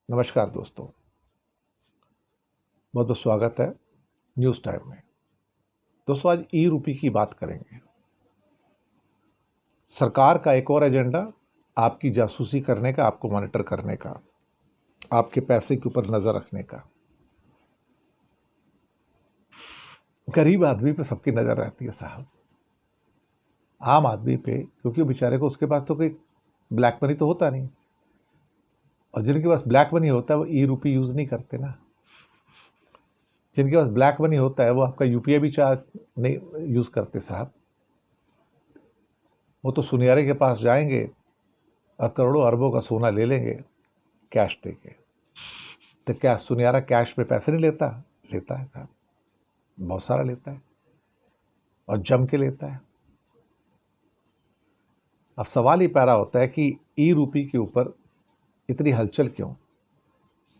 नमस्कार दोस्तों, बहुत बहुत स्वागत है न्यूज़ टाइम में। दोस्तों, आज ई रूपी की बात करेंगे। सरकार का एक और एजेंडा आपकी जासूसी करने का, आपको मॉनिटर करने का, आपके पैसे के ऊपर नज़र रखने का। गरीब आदमी पे सबकी नज़र रहती है साहब, आम आदमी पे, क्योंकि बेचारे को उसके पास तो कोई ब्लैक मनी तो होता नहीं, और जिनके पास ब्लैक मनी होता है वो ई रूपी यूज़ नहीं करते ना। जिनके पास ब्लैक मनी होता है वो आपका यूपीआई भी चार्ज नहीं यूज़ करते साहब। वो तो सुनियारे के पास जाएंगे और करोड़ों अरबों का सोना ले लेंगे कैश दे के। तो क्या सुनियारा कैश में पैसे नहीं लेता? लेता है साहब, बहुत सारा लेता है और जम के लेता है। अब सवाल ही पैदा होता है कि ई रूपी के ऊपर इतनी हलचल क्यों?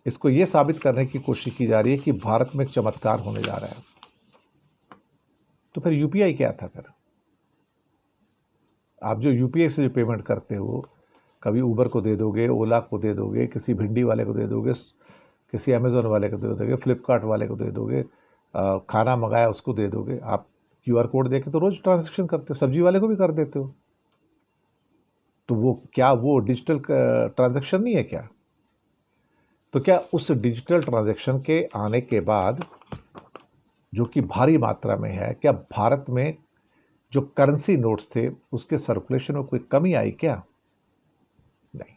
इसको ये साबित करने की कोशिश की जा रही है कि भारत में एक चमत्कार होने जा रहा है। तो फिर यूपीआई क्या था? फिर आप जो यूपीआई से जो पेमेंट करते हो, कभी उबर को दे दोगे, ओला को दे दोगे, किसी भिंडी वाले को दे दोगे, किसी अमेज़ोन वाले को दे दोगे, फ्लिपकार्ट वाले को दे दोगे, खाना मंगाया उसको दे दोगे। आप क्यूआर कोड देके तो रोज़ ट्रांजैक्शन करते हो, सब्जी वाले को भी कर देते हो। तो वो क्या वो डिजिटल ट्रांजैक्शन नहीं है क्या? तो क्या उस डिजिटल ट्रांजैक्शन के आने के बाद, जो कि भारी मात्रा में है, क्या भारत में जो करेंसी नोट्स थे उसके सर्कुलेशन में कोई कमी आई क्या? नहीं।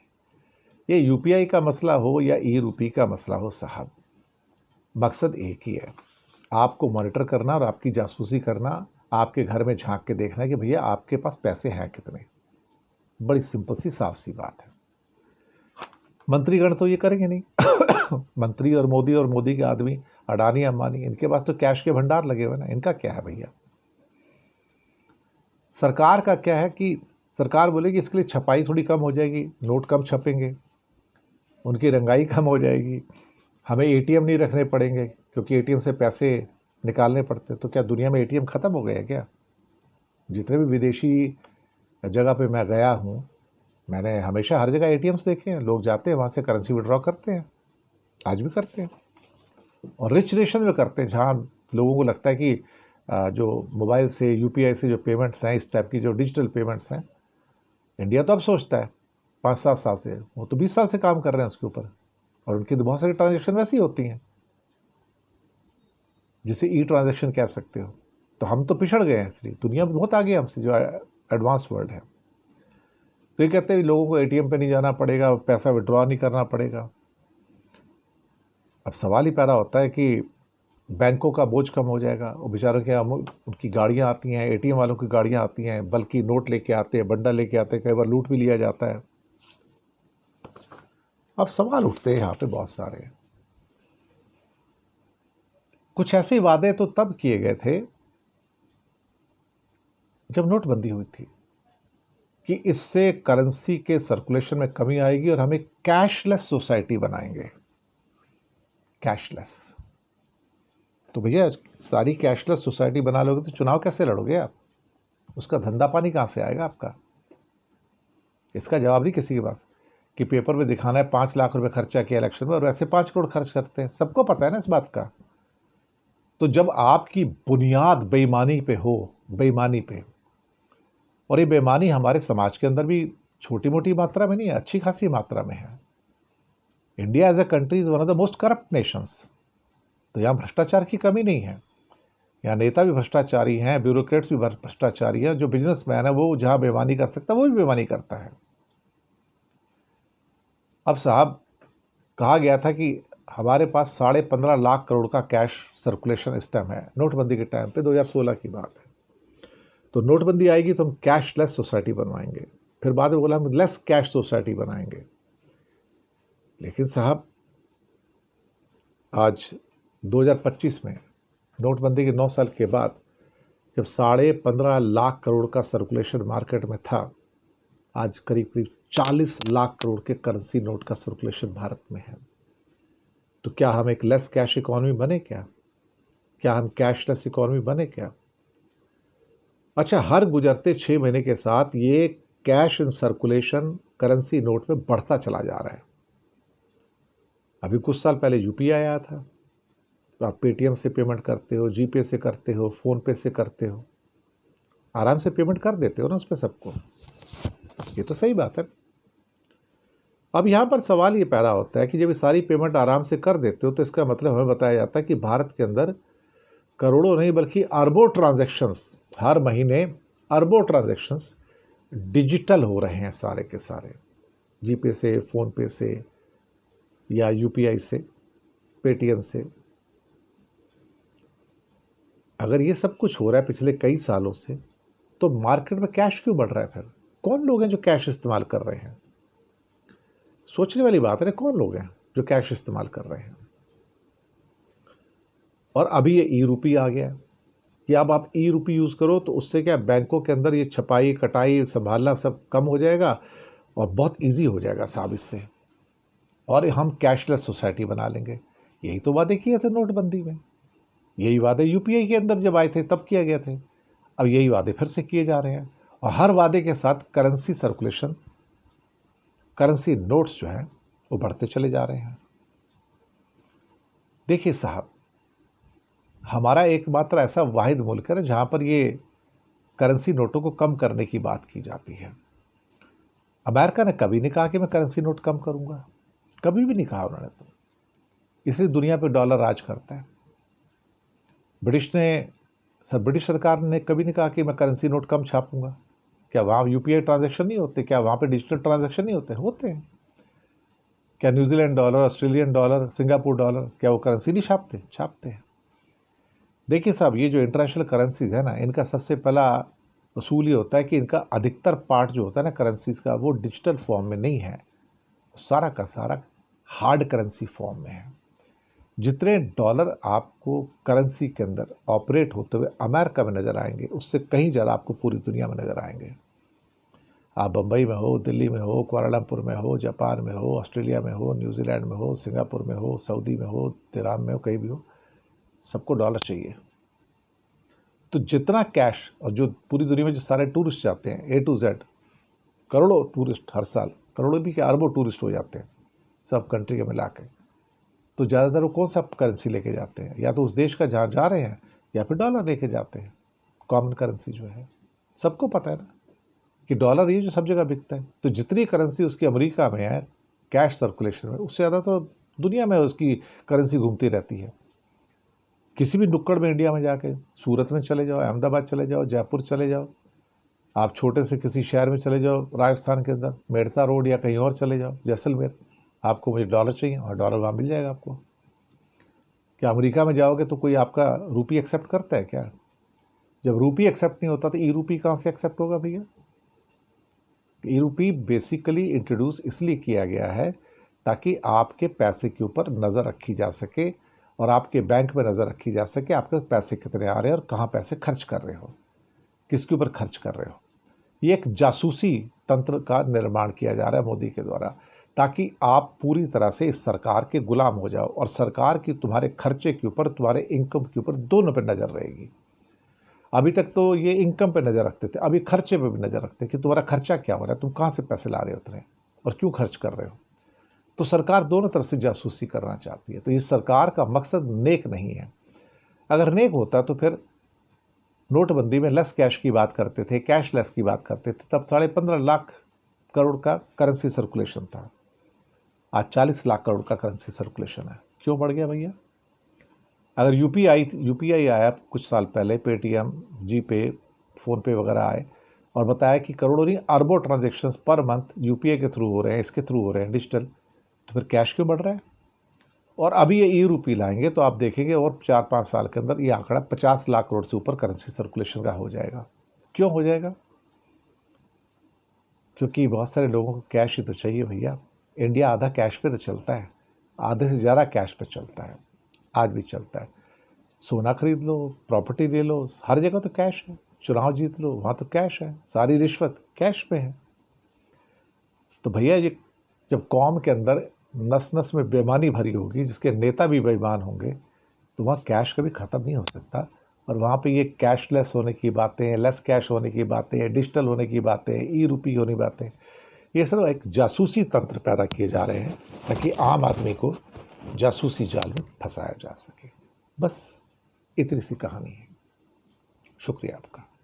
ये यूपीआई का मसला हो या ई रूपी का मसला हो साहब, मकसद एक ही है, आपको मॉनिटर करना और आपकी जासूसी करना, आपके घर में झांक के देखना कि भैया आपके पास पैसे हैं कितने। बड़ी सिंपल सी साफ सी बात है। मंत्रीगण तो ये करेंगे नहीं मंत्री और मोदी के आदमी, अडानी अंबानी, इनके पास तो कैश के भंडार लगे हुए ना। इनका क्या है भैया? सरकार का क्या है कि सरकार बोलेगी इसके लिए छपाई थोड़ी कम हो जाएगी, नोट कम छपेंगे, उनकी रंगाई कम हो जाएगी, हमें एटीएम नहीं रखने पड़ेंगे क्योंकि एटीएम से पैसे निकालने पड़ते। तो क्या दुनिया में एटीएम ख़त्म हो गए क्या? जितने भी विदेशी जगह पे मैं गया हूँ, मैंने हमेशा हर जगह एटीएम्स देखे हैं। लोग जाते हैं वहाँ से करेंसी विड्रॉ करते हैं, आज भी करते हैं, और रिच नेशन में करते हैं जहाँ लोगों को लगता है कि जो मोबाइल से, यूपीआई से जो पेमेंट्स हैं, इस टाइप की जो डिजिटल पेमेंट्स हैं, इंडिया तो अब सोचता है 5-7 साल से, वो तो 20 साल से काम कर रहे हैं उसके ऊपर, और उनकी तो बहुत सारी ट्रांजेक्शन वैसी होती हैं जिसे ई ट्रांजेक्शन कह सकते हो। तो हम तो पिछड़ गए हैं, एक्चुअली दुनिया में बहुत आगे हमसे, जो एडवांस वर्ल्ड है। तो ये कहते हैं लोगों को एटीएम पे नहीं जाना पड़ेगा, पैसा विड्रॉ नहीं करना पड़ेगा। अब सवाल ही पैदा होता है कि बैंकों का बोझ कम हो जाएगा, वो बेचारों के उनकी गाड़ियाँ आती हैं, एटीएम वालों की गाड़ियाँ आती हैं, बल्कि नोट लेके आते हैं, बंडल लेके आते हैं, कई बार लूट भी लिया जाता है। अब सवाल उठते हैं यहाँ पे बहुत सारे। कुछ ऐसे वादे तो तब किए गए थे जब नोटबंदी हुई थी कि इससे करेंसी के सर्कुलेशन में कमी आएगी और हमें कैशलेस सोसाइटी बनाएंगे। कैशलेस तो भैया सारी कैशलेस सोसाइटी बना लोगे तो चुनाव कैसे लड़ोगे आप? उसका धंधा पानी कहाँ से आएगा आपका? इसका जवाब नहीं किसी के पास कि पेपर में दिखाना है 5 लाख रुपए खर्चा किया इलेक्शन में, और वैसे 5 करोड़ खर्च करते हैं। सबको पता है ना इस बात का। तो जब आपकी बुनियाद बेईमानी पे हो, बेईमानी पे, और ये बेईमानी हमारे समाज के अंदर भी छोटी मोटी मात्रा में नहीं है, अच्छी खासी मात्रा में है। India as a country is one of the most corrupt nations. तो यहाँ भ्रष्टाचार की कमी नहीं है, यहाँ नेता भी भ्रष्टाचारी हैं, ब्यूरोक्रेट्स भी भ्रष्टाचारी हैं। जो बिजनेसमैन है वो जहाँ बेईमानी कर सकता है वो भी बेईमानी करता है। अब साहब, कहा गया था कि हमारे पास 15.5 लाख करोड़ का कैश सर्कुलेशन इस टाइम है, नोटबंदी के टाइम पे, 2016 की बात है। तो नोटबंदी आएगी तो हम कैशलेस सोसाइटी बनवाएंगे। फिर बाद में बोला हम लेस कैश सोसाइटी बनाएंगे। लेकिन साहब, आज 2025 में, नोटबंदी के 9 साल के बाद, जब 15.5 लाख करोड़ का सर्कुलेशन मार्केट में था, आज करीब करीब 40 लाख करोड़ के करेंसी नोट का सर्कुलेशन भारत में है। तो क्या हम एक लेस कैश इकोनॉमी बने क्या? क्या हम कैशलेस इकोनॉमी बने क्या? अच्छा, हर गुजरते 6 महीने के साथ ये cash in circulation currency note में बढ़ता चला जा रहा है। अभी कुछ साल पहले यूपीआई आया था, तो आप पेटीएम से पेमेंट करते हो, जीपे से करते हो, फ़ोनपे से करते हो, आराम से पेमेंट कर देते हो ना उस पर सबको। ये तो सही बात है। अब यहाँ पर सवाल ये पैदा होता है कि जब ये सारी पेमेंट आराम से कर देते हो तो इसका मतलब हमें बताया जाता है कि भारत के अंदर करोड़ों नहीं बल्कि अरबों ट्रांजैक्शंस, हर महीने अरबों ट्रांजैक्शंस डिजिटल हो रहे हैं सारे के सारे, जीपे से, फ़ोनपे से या यूपीआई से, पेटीएम से। अगर ये सब कुछ हो रहा है पिछले कई सालों से, तो मार्केट में कैश क्यों बढ़ रहा है? फिर कौन लोग हैं जो कैश इस्तेमाल कर रहे हैं? सोचने वाली बात है ना, कौन लोग हैं जो कैश इस्तेमाल कर रहे हैं? और अभी ये ई रूपी आ गया कि अब आप ई रूपी यूज़ करो तो उससे क्या, बैंकों के अंदर ये छपाई कटाई संभालना सब कम हो जाएगा और बहुत इजी हो जाएगा साहब इससे, और हम कैशलेस सोसाइटी बना लेंगे। यही तो वादे किए थे नोटबंदी में, यही वादे यूपीआई के अंदर जब आए थे तब किए गए थे। अब यही वादे फिर से किए जा रहे हैं, और हर वादे के साथ करेंसी सर्कुलेशन, करेंसी नोट्स जो हैं वो बढ़ते चले जा रहे हैं। देखिए साहब, हमारा एकमात्र ऐसा वाहिद मुल्क है जहाँ पर ये करेंसी नोटों को कम करने की बात की जाती है। अमेरिका ने कभी नहीं कहा कि मैं करेंसी नोट कम करूँगा, कभी भी नहीं कहा उन्होंने। तो इसलिए दुनिया पे डॉलर राज करता है। ब्रिटिश सरकार ने कभी नहीं कहा कि मैं करेंसी नोट कम छापूंगा। क्या वहाँ यूपीआई ट्रांजैक्शन नहीं होते? क्या वहाँ पे डिजिटल ट्रांजैक्शन नहीं होते? होते हैं। क्या New Zealand dollar, Australian dollar, Singapore dollar, क्या वो करेंसी नहीं छापते? छापते हैं। देखिए साहब, ये जो इंटरनेशनल करेंसीज है ना, इनका सबसे पहला असूल ये होता है कि इनका अधिकतर पार्ट जो होता है ना करेंसीज का, वो डिजिटल फॉर्म में नहीं है, सारा का सारा हार्ड करेंसी फॉर्म में है। जितने डॉलर आपको करेंसी के अंदर ऑपरेट होते हुए अमेरिका में नज़र आएंगे, उससे कहीं ज़्यादा आपको पूरी दुनिया में नज़र आएंगे। आप बम्बई में हो, दिल्ली में हो, कुआलालंपुर में हो, जापान में हो, ऑस्ट्रेलिया में हो, न्यूजीलैंड में हो, सिंगापुर में हो, सऊदी में हो, तेहरान में हो, कहीं भी हो, सबको डॉलर चाहिए। तो जितना कैश, और जो पूरी दुनिया में जो सारे टूरिस्ट जाते हैं A to Z, करोड़ों टूरिस्ट हर साल, करोड़ों भी क्या अरबों टूरिस्ट हो जाते हैं सब कंट्री के मिला के, तो ज़्यादातर वो कौन सा करेंसी लेके जाते हैं? या तो उस देश का जहाँ जा रहे हैं, या फिर डॉलर लेके जाते हैं। कॉमन करेंसी जो है सबको पता है ना कि डॉलर ये जो सब जगह बिकता है। तो जितनी करेंसी उसकी अमेरिका में है कैश सर्कुलेशन में, उससे ज़्यादा तो दुनिया में उसकी करेंसी घूमती रहती है। किसी भी नुक्कड़ में इंडिया में जाके, सूरत में चले जाओ, अहमदाबाद चले जाओ, जयपुर चले जाओ, आप छोटे से किसी शहर में चले जाओ राजस्थान के अंदर, मेड़ता रोड, या कहीं और चले जाओ जैसलमेर, आपको मुझे डॉलर चाहिए और डॉलर वहाँ मिल जाएगा आपको। क्या अमेरिका में जाओगे तो कोई आपका रूपी एक्सेप्ट करता है क्या? जब रूपी एक्सेप्ट नहीं होता तो ई रूपी कहाँ से एक्सेप्ट होगा भैया? ई रूपी बेसिकली इंट्रोड्यूस इसलिए किया गया है ताकि आपके पैसे के ऊपर नज़र रखी जा सके और आपके बैंक में नज़र रखी जा सके आपके पैसे कितने आ रहे हैं और कहाँ पैसे खर्च कर रहे हो, किसके ऊपर खर्च कर रहे हो। ये एक जासूसी तंत्र का निर्माण किया जा रहा है मोदी के द्वारा, ताकि आप पूरी तरह से इस सरकार के गुलाम हो जाओ और सरकार की तुम्हारे खर्चे के ऊपर, तुम्हारे इनकम के ऊपर, दोनों पर नज़र रहेगी। अभी तक तो ये इनकम पे नज़र रखते थे, अभी खर्चे पे भी नज़र रखते हैं कि तुम्हारा खर्चा क्या हो रहा है, तुम कहाँ से पैसे ला रहे हो उतने और क्यों खर्च कर रहे हो। तो सरकार दोनों तरफ से जासूसी करना चाहती है। तो इस सरकार का मकसद नेक नहीं है। अगर नेक होता तो फिर नोटबंदी में लेस कैश की बात करते थे, कैशलेस की बात करते थे, तब 15.5 लाख करोड़ का करेंसी सर्कुलेशन था। आज 40 लाख करोड़ का करेंसी सर्कुलेशन है। क्यों बढ़ गया भैया? अगर यूपीआई आया कुछ साल पहले, पेटीएम, जीपे, फ़ोनपे वगैरह आए और बताया कि करोड़ों नहीं अरबों ट्रांजेक्शन्स पर मंथ यूपीआई के थ्रू हो रहे हैं, इसके थ्रू हो रहे हैं डिजिटल, तो फिर कैश क्यों बढ़ रहा है? और अभी ये ई रूपी लाएंगे तो आप देखेंगे और 4-5 साल के अंदर ये आंकड़ा 50 लाख करोड़ से ऊपर करेंसी सर्कुलेशन का हो जाएगा। क्यों हो जाएगा? क्योंकि बहुत सारे लोगों को कैश ही तो चाहिए भैया। इंडिया आधा कैश पे तो चलता है, आधे से ज़्यादा कैश पे चलता है, आज भी चलता है। सोना खरीद लो, प्रॉपर्टी ले लो, हर जगह तो कैश है। चुनाव जीत लो, वहाँ तो कैश है। सारी रिश्वत कैश पे है। तो भैया ये जब कौम के अंदर नस नस में बेईमानी भरी होगी, जिसके नेता भी बेईमान होंगे, तो वहाँ कैश कभी ख़त्म नहीं हो सकता। और वहाँ पे ये कैशलेस होने की बातें, लेस कैश होने की बातें, डिजिटल होने की बातें, ई रूपी होने की बातें, ये सब एक जासूसी तंत्र पैदा किए जा रहे हैं ताकि आम आदमी को जासूसी जाल में फंसाया जा सके। बस इतनी सी कहानी है। शुक्रिया आपका।